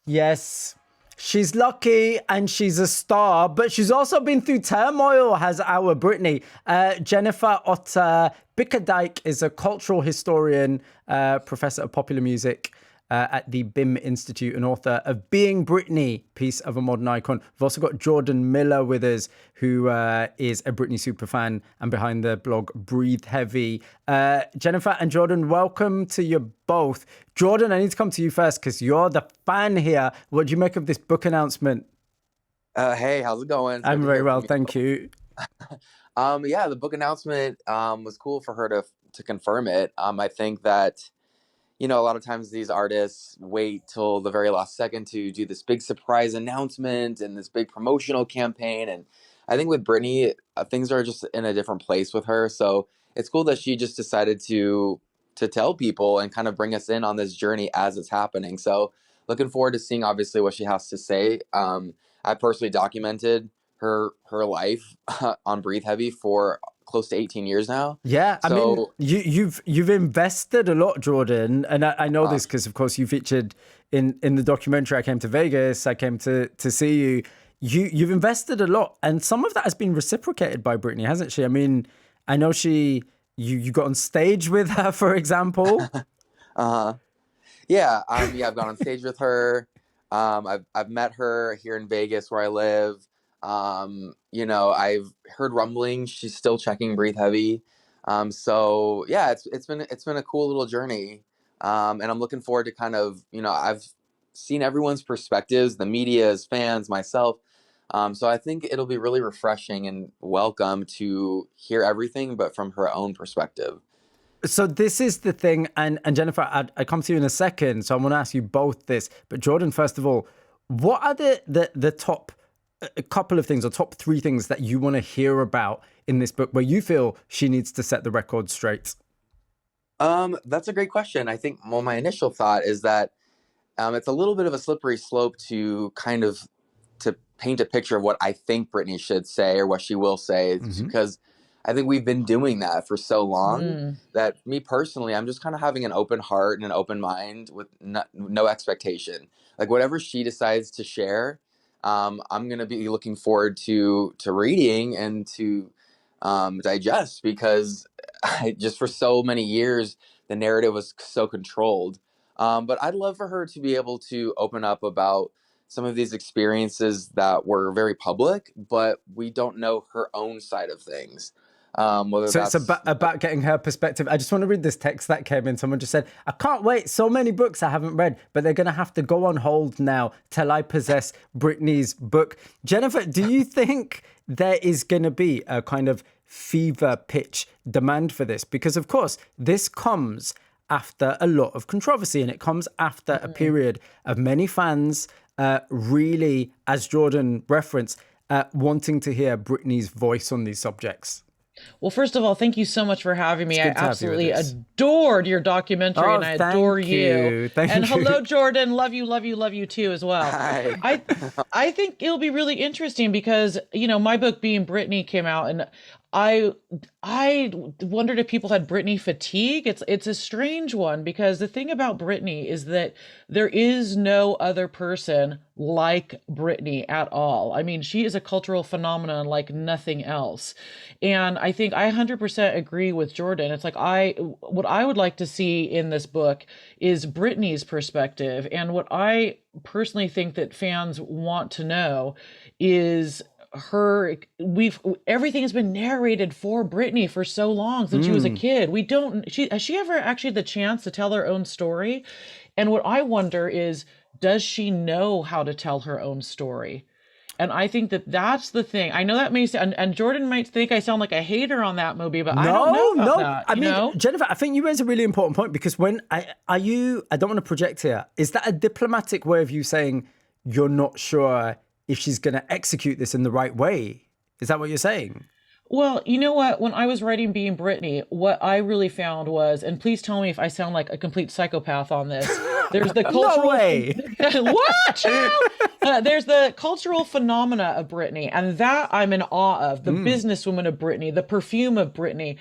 Yes. She's lucky and she's a star, but she's also been through turmoil, has our Britney. Jennifer Otter Bickerdik is a cultural historian, professor of popular music at the BIM Institute and author of Being Britney, Piece of a Modern Icon. We've also got Jordan Miller with us, who is a Britney superfan and behind the blog BreatheHeavy. Jennifer and Jordan, welcome to you both. Jordan, I need to come to you first because you're the fan here. What do you make of this book announcement? Hey, how's it going? I'm very well, thank you. Yeah, the book announcement was cool for her to confirm it. I think that, a lot of times these artists wait till the very last second to do this big surprise announcement and this big promotional campaign. And I think with Britney, things are just in a different place with her. So it's cool that she just decided to tell people and kind of bring us in on this journey as it's happening. So looking forward to seeing obviously what she has to say. I personally documented her life on BreatheHeavy for close to 18 years now. Yeah, I mean, you've invested a lot, Jordan, and I know this because, of course, you featured in the documentary. I came to Vegas. I came to see you. You've invested a lot, and some of that has been reciprocated by Britney, hasn't she? I mean, I know you got on stage with her, for example. Yeah, I've gone on stage with her. I've met her here in Vegas where I live. I've heard rumblings she's still checking BreatheHeavy. So yeah, it's been a cool little journey. And I'm looking forward to kind of, I've seen everyone's perspectives, the media's, fans, myself. So I think it'll be really refreshing and welcome to hear everything, but from her own perspective. So this is the thing, and Jennifer, I come to you in a second, so I want to ask you both this. But Jordan, first of all, what are the top a couple of things or top three things that you want to hear about in this book where you feel she needs to set the record straight? That's a great question. I think, well, my initial thought is that it's a little bit of a slippery slope to kind of to paint a picture of what I think Britney should say or what she will say, because I think we've been doing that for so long that me personally, I'm just kind of having an open heart and an open mind with no expectation. Like whatever she decides to share, I'm going to be looking forward to reading and to digest, because just for so many years, the narrative was so controlled. But I'd love for her to be able to open up about some of these experiences that were very public, but we don't know her own side of things. So it's about getting her perspective. I just want to read this text that came in. Someone just said, I can't wait. So many books I haven't read, but they're going to have to go on hold now till I possess Britney's book. Jennifer, do you think there is going to be a kind of fever pitch demand for this? Because, of course, this comes after a lot of controversy, and it comes after a period of many fans really, as Jordan referenced, wanting to hear Britney's voice on these subjects. Well, first of all, thank you so much for having me. I absolutely adored your documentary, and I adore you. And hello, Jordan. Love you, love you, love you too as well. Hi. I think it'll be really interesting because, my book Being Britney came out, and I wondered if people had Britney fatigue. It's a strange one, because the thing about Britney is that there is no other person like Britney at all. I mean, she is a cultural phenomenon like nothing else. And I think I 100% agree with Jordan. It's like what I would like to see in this book is Britney's perspective. And what I personally think that fans want to know is everything has been narrated for Britney for so long since she was a kid. Has she ever actually had the chance to tell her own story? And what I wonder is, does she know how to tell her own story? And I think that's the thing. I know that may sound, and Jordan might think I sound like a hater on that, Mobeen, but I don't know about that. I mean, Jennifer, I think you raise a really important point, because I don't want to project here. Is that a diplomatic way of you saying you're not sure if she's going to execute this in the right way? Is that what you're saying? Well, you know what? When I was writing Being Britney, what I really found was, and please tell me if I sound like a complete psychopath on this. There's the cultural. No way. What? Child? There's the cultural phenomena of Britney, and that I'm in awe of. The businesswoman of Britney, the perfume of Britney,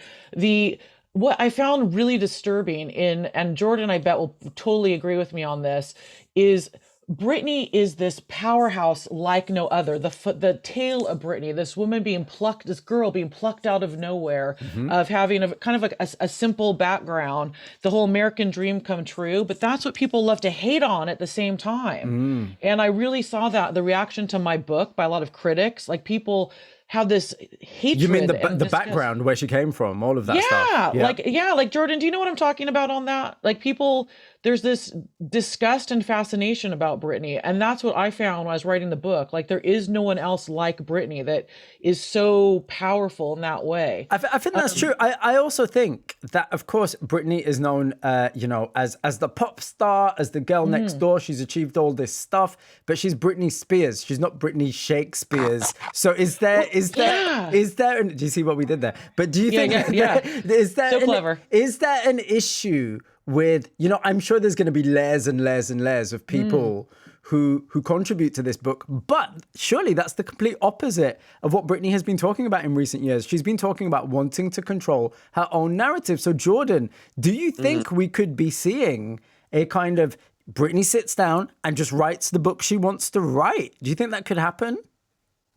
what I found really disturbing and Jordan, I bet, will totally agree with me on this, is Britney is this powerhouse like no other. The tale of Britney, this woman being plucked, this girl being plucked out of nowhere, Mm-hmm. of having a kind of like a simple background, the whole American dream come true. But that's what people love to hate on at the same time. Mm. And I really saw that the reaction to my book by a lot of critics, like people have this You mean hatred and the disgust. background, where she came from, all of that stuff? Yeah. Like Jordan, do you know what I'm talking about on that? Like people, there's this disgust and fascination about Britney, and that's what I found when I was writing the book. Like there is no one else like Britney that is so powerful in that way. I think that's true. I also think that, of course, Britney is known, as the pop star, as the girl next door. She's achieved all this stuff, but she's Britney Spears. She's not Britney Shakespeare's. So is there? Yeah. Do you see what we did there? But do you think? Yeah. Is there? So clever. Is there an issue with? I'm sure there's going to be layers and layers and layers of people who contribute to this book, but surely that's the complete opposite of what Britney has been talking about in recent years. She's been talking about wanting to control her own narrative. So Jordan, do you think we could be seeing a kind of Britney sits down and just writes the book she wants to write? Do you think that could happen?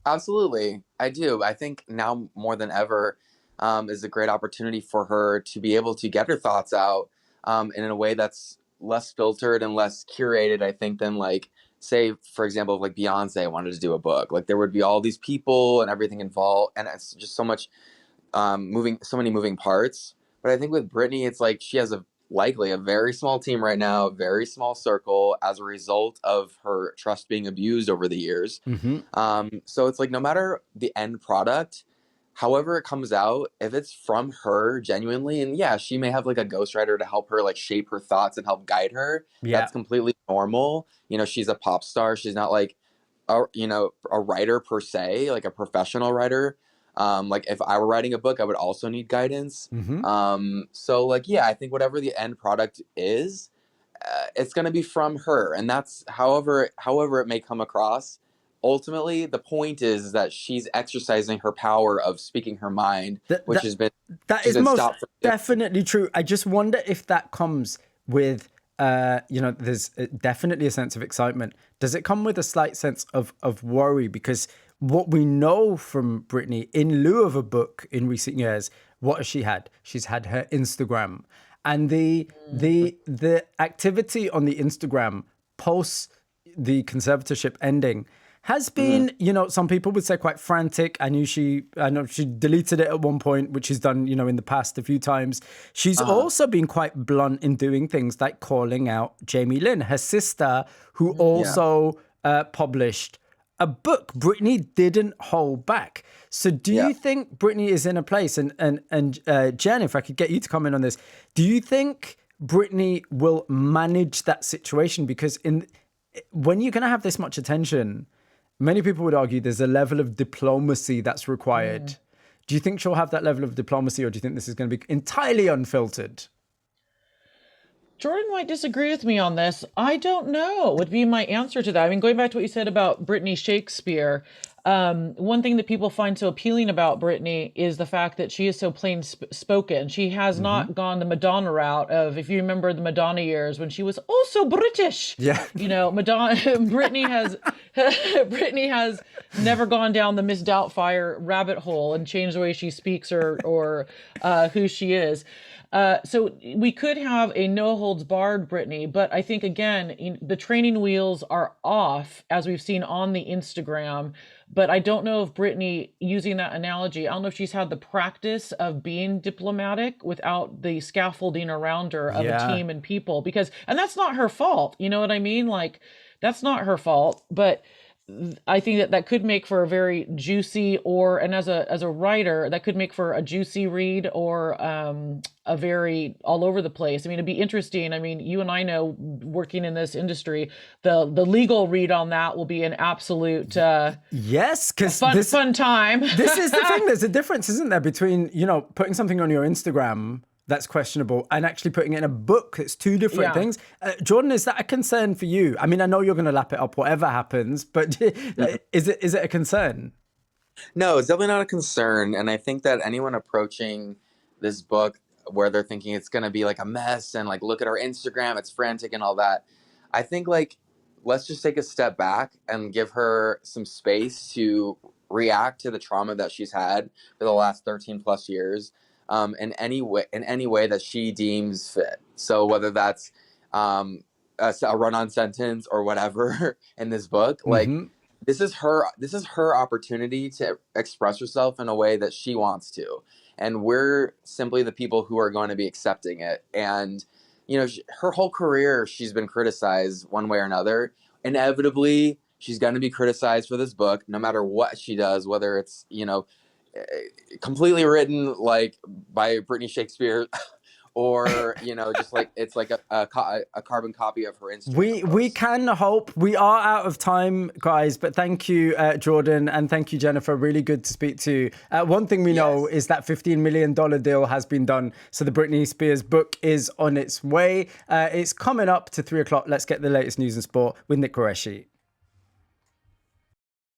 Absolutely, I do. I think now more than ever is a great opportunity for her to be able to get her thoughts out in a way that's less filtered and less curated, I think, than like, say, for example, if like Beyonce wanted to do a book. Like there would be all these people and everything involved, and it's just so much so many moving parts. But I think with Britney, it's like she has likely a very small team right now, a very small circle as a result of her trust being abused over the years. So it's like no matter the end product, however it comes out, if it's from her genuinely, and yeah, she may have like a ghostwriter to help her like shape her thoughts and help guide her. Yeah. That's completely normal. She's a pop star. She's not like a writer per se, like a professional writer. Like if I were writing a book, I would also need guidance. So like, yeah, I think whatever the end product is, it's going to be from her, and that's however it may come across. Ultimately, the point is that she's exercising her power of speaking her mind, which has been most definitely true. I just wonder if that comes with, there's definitely a sense of excitement. Does it come with a slight sense of worry? Because what we know from Britney, in lieu of a book in recent years, what has she had? She's had her Instagram, and the activity on the Instagram post the conservatorship ending has been, some people would say quite frantic. I know she deleted it at one point, which she's done, in the past a few times. She's also been quite blunt in doing things like calling out Jamie Lynn, her sister, who also published a book. Britney didn't hold back. So do you think Britney is in a place, and Jen, if I could get you to comment on this, do you think Britney will manage that situation? Because when you're going to have this much attention, many people would argue there's a level of diplomacy that's required. Do you think she'll have that level of diplomacy, or do you think this is going to be entirely unfiltered? Jordan might disagree with me on this. I don't know would be my answer to that. I mean, going back to what you said about Britney Shakespeare, one thing that people find so appealing about Britney is the fact that she is so plain spoken. She has not gone the Madonna route of, if you remember the Madonna years when she was also British. Yeah. Madonna, Britney has never gone down the Miss Doubtfire rabbit hole and changed the way she speaks or who she is. So we could have a no holds barred Britney, but I think again, the training wheels are off, as we've seen on the Instagram. But I don't know if Britney, using that analogy, I don't know if she's had the practice of being diplomatic without the scaffolding around her of a team and people, and that's not her fault. You know what I mean? Like, that's not her fault, but I think that could make for a very juicy, and as a writer, that could make for a juicy read, or a very all over the place. I mean, it'd be interesting. I mean, you and I know, working in this industry, the legal read on that will be an absolute yes, because fun time. This is the thing. There's a difference, isn't there, between putting something on your Instagram that's questionable and actually putting it in a book. It's two different things. Jordan, is that a concern for you? I mean, I know you're going to lap it up whatever happens, but is it a concern? No, it's definitely not a concern. And I think that anyone approaching this book where they're thinking it's going to be like a mess and like, look at our Instagram, it's frantic and all that, I think like let's just take a step back and give her some space to react to the trauma that she's had for the last 13 plus years, in any way that she deems fit. So whether that's a run-on sentence or whatever in this book, like this is her opportunity to express herself in a way that she wants to, and we're simply the people who are going to be accepting it. And her whole career she's been criticized one way or another. Inevitably she's going to be criticized for this book no matter what she does, whether it's completely written like by Britney Shakespeare or just like it's like a carbon copy of her Instagram We post. can hope. We are out of time, guys, but thank you, Jordan, and thank you, Jennifer. Really good to speak to you. One thing we know is that $15 million deal has been done, so the Britney Spears book is on its way. It's coming up to 3 o'clock. Let's get the latest news and sport with Nick Qureshi.